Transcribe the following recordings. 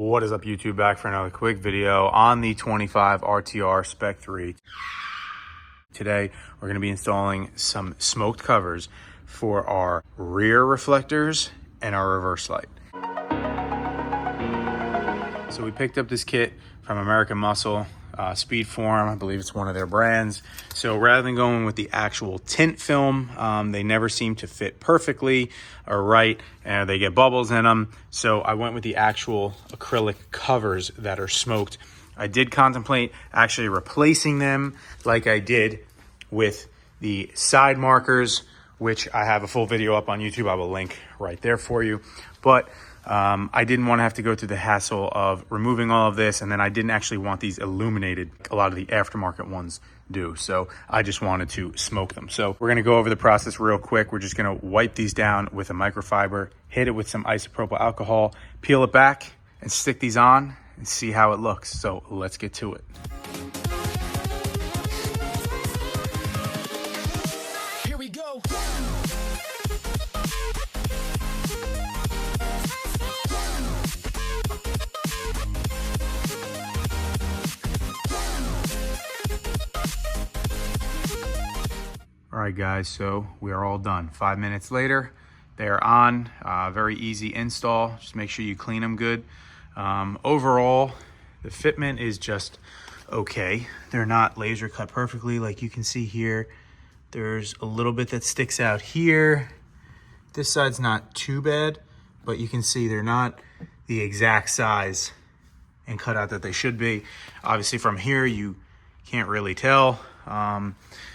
What is up, YouTube? Back for another quick video on the 25 RTR Spec 3. Today we're going to be installing some smoked covers for our rear reflectors and our reverse light. So we picked up this kit from American Muscle, Speedform, I believe it's one of their brands. So rather than going with the actual tint film, they never seem to fit perfectly or right, and they get bubbles in them. So I went with the actual acrylic covers that are smoked. I did contemplate actually replacing them like I did with the side markers, which I have a full video up on YouTube. I will link right there for you. But I didn't want to have to go through the hassle of removing all of this, and then I didn't actually want these illuminated. A lot of the aftermarket ones do, so I just wanted to smoke them. So we're going to go over the process real quick. We're just going to wipe these down with a microfiber, hit it with some isopropyl alcohol, peel it back, and stick these on and see how it looks. So let's get to it. Here we go. All right, guys, so we are all done. 5 minutes later, they're on. Very easy install. Just make sure you clean them good. Overall, the fitment is just okay. They're not laser cut perfectly. Like you can see here, there's a little bit that sticks out here. This side's not too bad, but you can see they're not the exact size and cutout that they should be. Obviously from here, you can't really tell.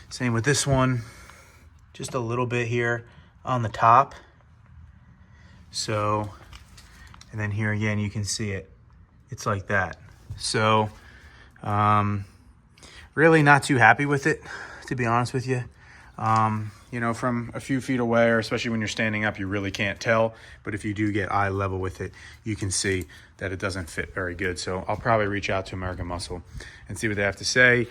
Same with this one, just a little bit here on the top. So, and then here again, you can see it. It's like that. So, really not too happy with it, to be honest with you. You know, from a few feet away, or especially when you're standing up, you really can't tell. But if you do get eye level with it, you can see that it doesn't fit very good. So I'll probably reach out to American Muscle and see what they have to say.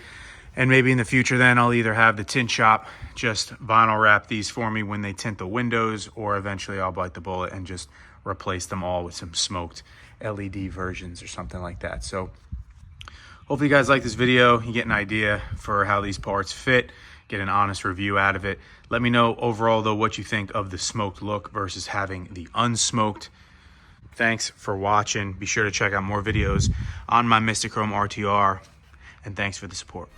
And maybe in the future then I'll either have the tint shop just vinyl wrap these for me when they tint the windows, or eventually I'll bite the bullet and just replace them all with some smoked LED versions or something like that. So hopefully you guys like this video. You get an idea for how these parts fit, get an honest review out of it. Let me know overall though what you think of the smoked look versus having the unsmoked. Thanks for watching. Be sure to check out more videos on my Mystichrome RTR. And thanks for the support.